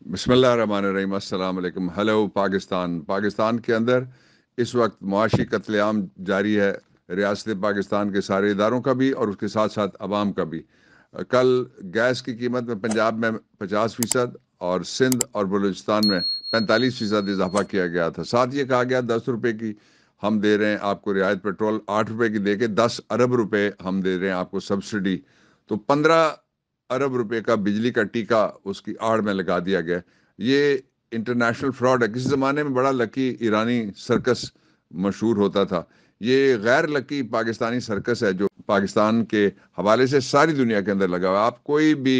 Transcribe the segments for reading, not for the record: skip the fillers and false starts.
बिस्मिल्लाहिर्रहमानिर्रहीम, अस्सलाम वालेकुम। हेलो पाकिस्तान के अंदर इस वक्त मुआशी कत्लेआम जारी है, रियासत पाकिस्तान के सारे इदारों का भी और उसके साथ साथ अवाम का भी। कल गैस की कीमत में पंजाब में 50% और सिंध और बलूचिस्तान में 45% इजाफा किया गया था। साथ ये कहा गया 10 रुपए की हम दे रहे हैं आपको रियायत, पेट्रोल 8 रुपए की दे के 10 अरब रुपए हम दे रहे हैं आपको सब्सिडी। तो 15 अरब रुपए का बिजली का टीका उसकी आड़ में लगा दिया गया। ये इंटरनेशनल फ्रॉड है। किसी ज़माने में बड़ा लकी ईरानी सर्कस मशहूर होता था। ये गैर लकी पाकिस्तानी सर्कस है जो पाकिस्तान के हवाले से सारी दुनिया के अंदर लगा हुआ है। आप कोई भी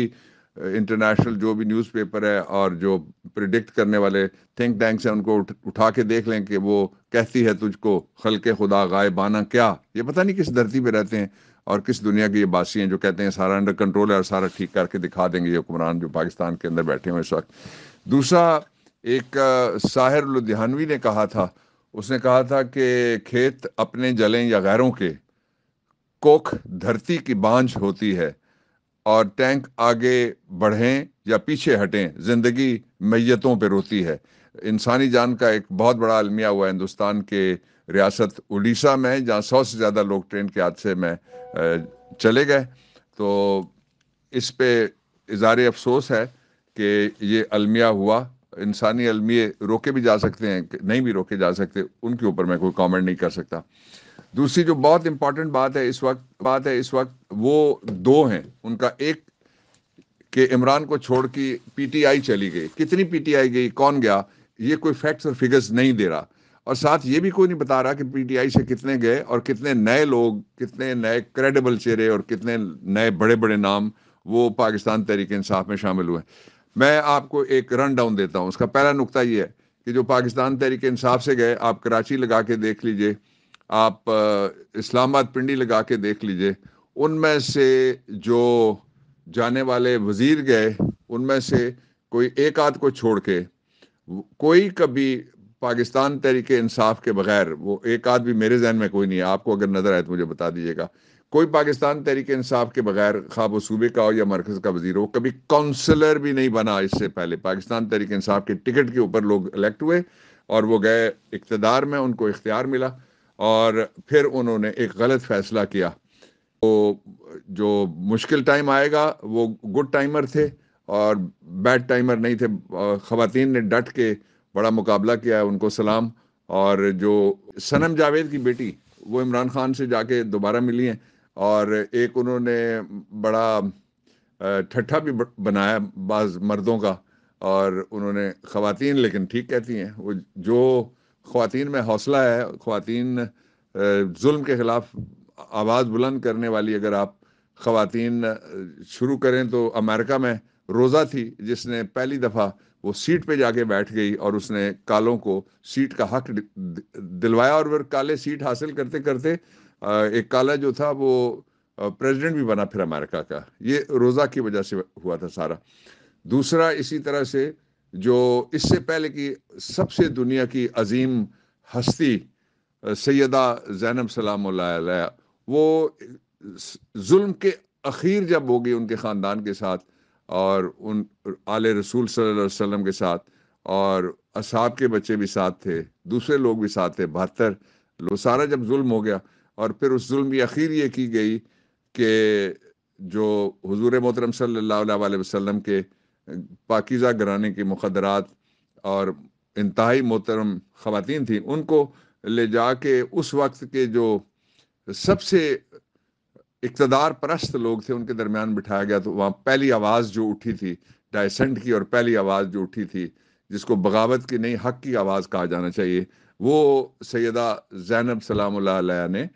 इंटरनेशनल जो भी न्यूज़पेपर है और जो प्रिडिक्ट करने वाले थिंक टैंक्स हैं उनको उठा के देख लें कि वो कहती है तुझको खल्के खुदा गायबाना क्या। ये पता नहीं किस धरती पे रहते हैं और किस दुनिया के ये बासी हैं जो कहते हैं सारा अंडर कंट्रोल है और सारा ठीक करके दिखा देंगे ये हुक्मरान जो पाकिस्तान के अंदर बैठे हुए इस वक्त। दूसरा, एक साहिर लुधियानवी ने कहा था, उसने कहा था कि खेत अपने जलें या गैरों के, कोख धरती की बांझ होती है, और टैंक आगे बढ़ें या पीछे हटें जिंदगी मैयतों पे रोती है। इंसानी जान का एक बहुत बड़ा अलमिया हुआ है हिंदुस्तान के रियासत उड़ीसा में, जहाँ 100 से ज़्यादा लोग ट्रेन के हादसे में चले गए। तो इस पे इज़हार अफसोस है कि ये अलमिया हुआ। इंसानी अलमिए रोके भी जा सकते हैं, नहीं भी रोके जा सकते, उनके ऊपर मैं कोई कमेंट नहीं कर सकता। दूसरी जो बहुत इंपॉर्टेंट बात है इस वक्त वो दो हैं। उनका एक कि इमरान को छोड़ के पीटीआई चली गई। कितनी पीटीआई गई, कौन गया, ये कोई फैक्ट्स और फिगर्स नहीं दे रहा। और साथ ये भी कोई नहीं बता रहा कि पीटीआई से कितने गए और कितने नए लोग, कितने नए क्रेडिबल चेहरे और कितने नए बड़े बड़े नाम वो पाकिस्तान तहरीक इंसाफ में शामिल हुए। मैं आपको एक रन डाउन देता हूँ। उसका पहला नुकता ये है कि जो पाकिस्तान तहरीक इंसाफ से गए, आप कराची लगा के देख लीजिए, आप इस्लामाबाद पिंडी लगा के देख लीजिए, उनमें से जो जाने वाले वजीर गए उनमें से कोई एक आध को छोड़ के कोई कभी पाकिस्तान तहरीक इंसाफ के बगैर, वो एक आध भी मेरे जहन में कोई नहीं है, आपको अगर नजर आए तो मुझे बता दीजिएगा, कोई पाकिस्तान तहरीक इंसाफ के बगैर खा वो सूबे का हो या मरकज का वजीर हो, कभी काउंसलर भी नहीं बना। इससे पहले पाकिस्तान तहरीक इंसाफ के टिकट के ऊपर लोग इलेक्ट हुए और वो गए इख्तियार में, उनको इख्तियार मिला और फिर उन्होंने एक गलत फैसला किया। तो जो मुश्किल टाइम आएगा वो गुड टाइमर थे और बैड टाइमर नहीं थे। ख़वातीन ने डट के बड़ा मुकाबला किया है, उनको सलाम। और जो सनम जावेद की बेटी, वो इमरान खान से जाके दोबारा मिली हैं और एक उन्होंने बड़ा ठट्ठा भी बनाया बाज मर्दों का। और उन्होंने ख़वातीन, लेकिन ठीक कहती हैं वो, जो ख़वातीन में हौसला है, ख़वातीन जुल्म के ख़िलाफ़ आवाज़ बुलंद करने वाली अगर आप ख़वातीन शुरू करें तो अमेरिका में रोज़ा थी जिसने पहली दफ़ा वो सीट पे जाके बैठ गई और उसने कालों को सीट का हक दिलवाया और फिर काले सीट हासिल करते करते एक काला जो था वो प्रेसिडेंट भी बना फिर अमेरिका का। ये रोज़ा की वजह से हुआ था सारा। दूसरा, इसी तरह से जो इससे पहले की सबसे दुनिया की अजीम हस्ती सैयदा ज़ैनब सलामुल्लाह अलैहा, वो जुल्म के अखीर जब होगी उनके ख़ानदान के साथ और उन आले रसूल सल्लल्लाहु अलैहि वसल्लम के साथ, और असहाब के बच्चे भी साथ थे, दूसरे लोग भी साथ थे, 72 लोग, सारा जब जुल्म हो गया और फिर उस जुल्म की अखीर ये की गई कि जो हुजूर मोहतरम सल्लल्लाहु अलैहि वसल्लम के पाकीज़ा घराने की मुक़द्दरात और इंतहाई मोहतरम ख़वातीन थी, उनको ले जाके उस वक्त के जो सबसे इक़्तिदार परस्त लोग थे उनके दरमियान बिठाया गया। तो वहाँ पहली आवाज़ जो उठी थी डायसेंट की, और पहली आवाज़ जो उठी थी जिसको बगावत की नहीं हक की आवाज़ कहा जाना चाहिए, वो सैयदा ज़ैनब सलामुल्लाह अलैहा ने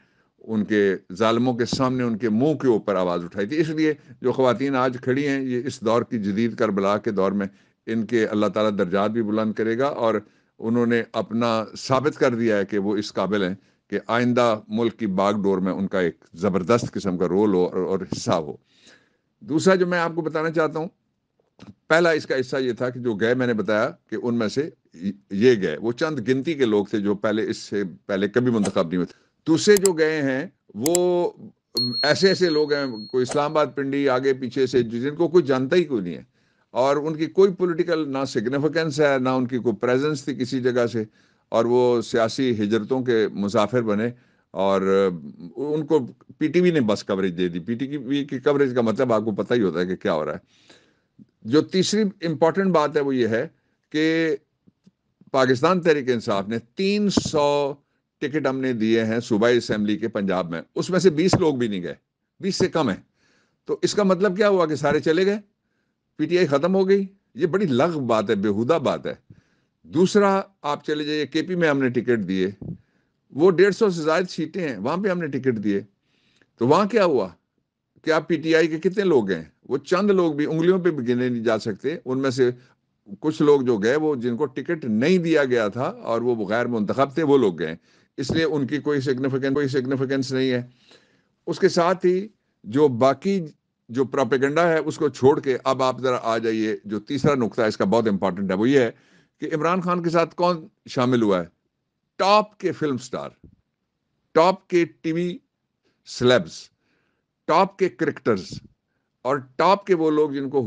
उनके जालिमों के सामने उनके मुंह के ऊपर आवाज़ उठाई थी। इसलिए जो ख़वातीन आज खड़ी हैं, ये इस दौर की जदीद करबला के दौर में इनके अल्लाह ताला दर्जात भी बुलंद करेगा और उन्होंने अपना साबित कर दिया है कि वो इस काबिल हैं कि आइंदा मुल्क की बागडोर में उनका एक ज़बरदस्त किस्म का रोल हो और हिस्सा हो। दूसरा जो मैं आपको बताना चाहता हूँ, पहला इसका हिस्सा ये था कि जो गए, मैंने बताया कि उनमें से ये गए, वो चंद गिनती के लोग थे जो पहले, इससे पहले कभी मुंतखब नहीं हुए। दूसरे जो गए हैं वो ऐसे ऐसे लोग हैं, कोई इस्लामाबाद पिंडी आगे पीछे से, जिनको कोई जानता ही कोई नहीं है। اور ان کی کوئی پولیٹیکل نہ سگنیفیکنس ہے، نہ ان کی کوئی پریزنس تھی کسی جگہ سے، اور وہ سیاسی ہجرتوں کے مسافر بنے، اور ان کو پی ٹی وی نے بس کوریج دے دی۔ پی ٹی وی کی کوریج کا مطلب آپ کو پتہ ہی ہوتا ہے کہ کیا ہو رہا ہے۔ جو تیسری امپورٹنٹ بات ہے وہ یہ ہے کہ پاکستان تحریک انصاف نے 300 ٹکٹ ہم نے دیے ہیں صوبائی اسمبلی کے پنجاب میں، اس میں سے 20 لوگ بھی نہیں گئے، 20 سے کم ہیں۔ تو اس کا مطلب کیا ہوا کہ سارے چلے گئے، پی ٹی آئی ختم ہو گئی؟ یہ بڑی لغو بات ہے، بیہودہ بات ہے۔ دوسرا، آپ چلے جائیے کے پی میں ہم نے ٹکٹ دیے، وہ 150 سے زائد سیٹیں ہیں، وہاں پہ ہم نے ٹکٹ دیے، تو وہاں کیا ہوا؟ کیا پی ٹی آئی کے کتنے لوگ ہیں؟ وہ چند لوگ بھی انگلیوں پہ بھی گنے نہیں جا سکتے، ان میں سے کچھ لوگ جو گئے وہ جن کو ٹکٹ نہیں دیا گیا تھا اور وہ غیر منتخب تھے، وہ لوگ گئے، اس لیے ان کی کوئی سگنیفیکنس نہیں ہے۔ اس کے ساتھ ہی جو باقی جو پروپیگنڈا ہے اس کو چھوڑ کے اب آپ ذرا آ جائیے، جو تیسرا نقطہ ہے اس کا بہت امپورٹنٹ ہے، وہ یہ ہے کہ عمران خان کے ساتھ کون شامل ہوا ہے؟ ٹاپ کے فلم سٹار، ٹاپ کے ٹی وی سلیبس، ٹاپ کے کرکٹرز، اور ٹاپ کے وہ لوگ جن کو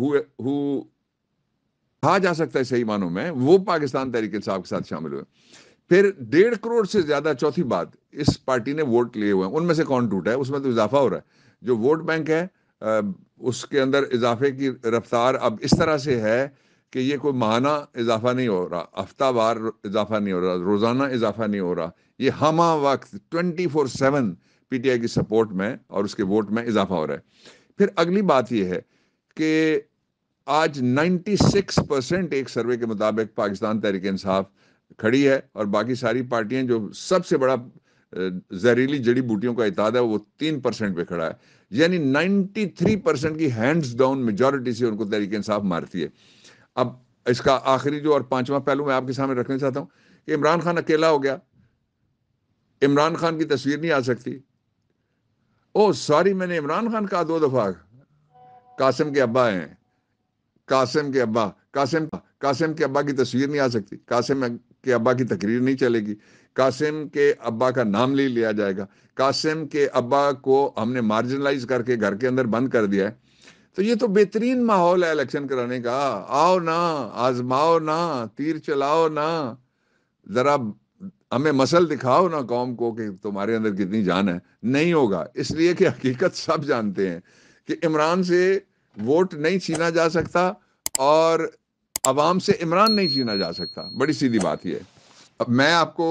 کہا جا سکتا ہے صحیح معنوں میں وہ پاکستان تحریک انصاف کے ساتھ شامل ہوئے۔ پھر 1.5 کروڑ سے زیادہ، چوتھی بات، اس پارٹی نے ووٹ لیے ہوئے ہیں، ان میں سے کون ٹوٹا ہے؟ اس میں تو اضافہ ہو رہا ہے۔ جو ووٹ بینک ہے اس کے اندر اضافے کی رفتار اب اس طرح سے ہے کہ یہ کوئی ماہانہ اضافہ نہیں ہو رہا، ہفتہ وار اضافہ نہیں ہو رہا، روزانہ اضافہ نہیں ہو رہا، یہ ہمہ وقت 24/7 پی ٹی آئی کی سپورٹ میں اور اس کے ووٹ میں اضافہ ہو رہا ہے۔ پھر اگلی بات یہ ہے کہ آج 96% ایک سروے کے مطابق پاکستان تحریک انصاف کھڑی ہے، اور باقی ساری پارٹیاں جو سب سے بڑا زہریلی جڑی بوٹیوں کا اتحاد ہے وہ 3% پہ کھڑا ہے، یعنی 93% کی ہینڈز ڈاؤن میجورٹی سے ان کو تحریک انصاف مارتی ہے۔ اب اس کا آخری جو اور پانچواں پہلو میں آپ کے سامنے رکھنا چاہتا ہوں کہ عمران خان اکیلا ہو گیا، عمران خان کی تصویر نہیں آ سکتی۔ او سوری، میں نے عمران خان کہا 2 دفعہ، قاسم کے ابا ہیں، قاسم کے ابا کی تصویر نہیں آ سکتی، قاسم کے ابا کی تقریر نہیں چلے گی، قاسم کے ابا کا نام نہیں لیا جائے گا، قاسم کے ابا کو ہم نے مارجنلائز کر کے گھر کے اندر بند کر دیا ہے۔ تو یہ تو بہترین ماحول ہے الیکشن کرانے کا، آؤ نا، آزماؤ نا، تیر چلاؤ نا، ذرا ہمیں مسل دکھاؤ نا قوم کو کہ تمہارے اندر کتنی جان ہے۔ نہیں ہوگا، اس لیے کہ حقیقت سب جانتے ہیں کہ عمران سے ووٹ نہیں چھینا جا سکتا اور عوام سے عمران نہیں چھینا جا سکتا، بڑی سیدھی بات یہ ہے۔ اب میں آپ کو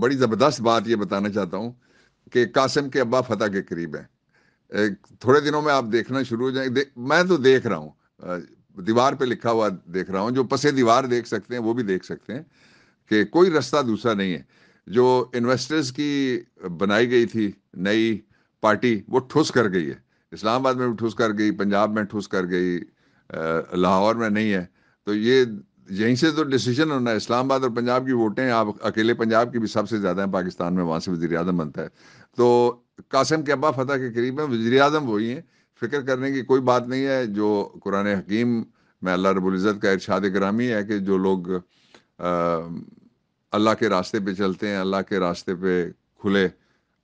بڑی زبردست بات یہ بتانا چاہتا ہوں کہ قاسم کے ابا فتح کے قریب ہیں۔ تھوڑے دنوں میں آپ دیکھنا شروع ہو جائیں، میں تو دیکھ رہا ہوں، دیوار پہ لکھا ہوا دیکھ رہا ہوں، جو پسے دیوار دیکھ سکتے ہیں وہ بھی دیکھ سکتے ہیں کہ کوئی رستہ دوسرا نہیں ہے۔ جو انویسٹرز کی بنائی گئی تھی نئی پارٹی وہ ٹھوس کر گئی ہے، اسلام آباد میں بھی ٹھوس کر گئی، پنجاب میں ٹھوس کر گئی، لاہور میں نہیں ہے۔ تو یہ یہیں سے تو ڈیسیجن ہونا ہے، اسلام آباد اور پنجاب کی ووٹیں آپ اکیلے پنجاب کی بھی سب سے زیادہ ہیں پاکستان میں، وہاں سے وزیر اعظم بنتا ہے۔ تو قاسم کے ابا فتح کے قریب ہیں، وزیر اعظم وہی ہیں، فکر کرنے کی کوئی بات نہیں ہے۔ جو قرآن حکیم میں اللہ رب العزت کا ارشاد گرامی ہے کہ جو لوگ اللہ کے راستے پہ چلتے ہیں، اللہ کے راستے پہ کھلے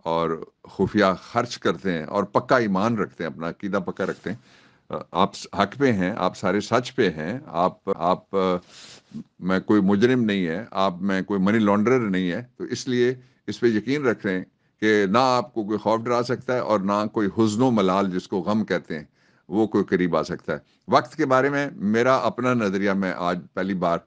اور خفیہ خرچ کرتے ہیں اور پکا ایمان رکھتے ہیں، اپنا عقیدہ پکا رکھتے ہیں، آپ حق پہ ہیں، آپ سارے سچ پہ ہیں، آپ میں کوئی مجرم نہیں ہے، آپ میں کوئی منی لانڈرر نہیں ہے، تو اس لیے اس پہ یقین رکھ رہے ہیں کہ نہ آپ کو کوئی خوف ڈرا سکتا ہے اور نہ کوئی حزن و ملال جس کو غم کہتے ہیں وہ کوئی قریب آ سکتا ہے۔ وقت کے بارے میں میرا اپنا نظریہ میں آج پہلی بار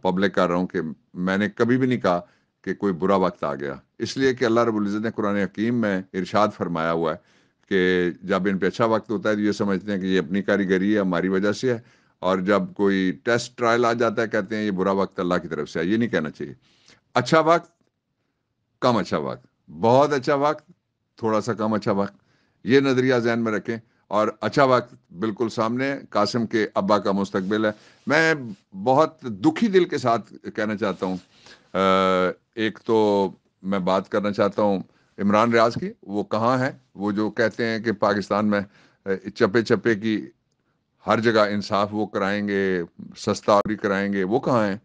پبلک کر رہا ہوں کہ میں نے کبھی بھی نہیں کہا کہ کوئی برا وقت آ گیا، اس لیے کہ اللہ رب العزت نے قرآن حکیم میں ارشاد فرمایا ہوا ہے کہ جب ان پہ اچھا وقت ہوتا ہے تو یہ سمجھتے ہیں کہ یہ اپنی کاریگری ہے، ہماری وجہ سے ہے، اور جب کوئی ٹیسٹ ٹرائل آ جاتا ہے کہتے ہیں یہ برا وقت اللہ کی طرف سے ہے۔ یہ نہیں کہنا چاہیے۔ اچھا وقت، کم اچھا وقت، بہت اچھا وقت، تھوڑا سا کم اچھا وقت، یہ نظریہ ذہن میں رکھیں، اور اچھا وقت بالکل سامنے، قاسم کے ابا کا مستقبل ہے۔ میں بہت دکھی دل کے ساتھ کہنا چاہتا ہوں، ایک تو میں بات کرنا چاہتا ہوں عمران ریاض کی، وہ کہاں ہیں؟ وہ جو کہتے ہیں کہ پاکستان میں چپے چپے کی ہر جگہ انصاف وہ کرائیں گے، سستا اور بھی کرائیں گے، وہ کہاں ہیں؟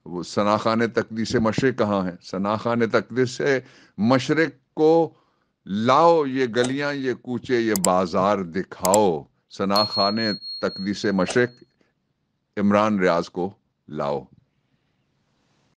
وہ ثناخان تقدیس مشرق کہاں ہے؟ ثناخان تقدیس مشرق کو لاؤ، یہ گلیاں، یہ کوچے، یہ بازار دکھاؤ۔ ثناخان تقدیس مشرق عمران ریاض کو لاؤ.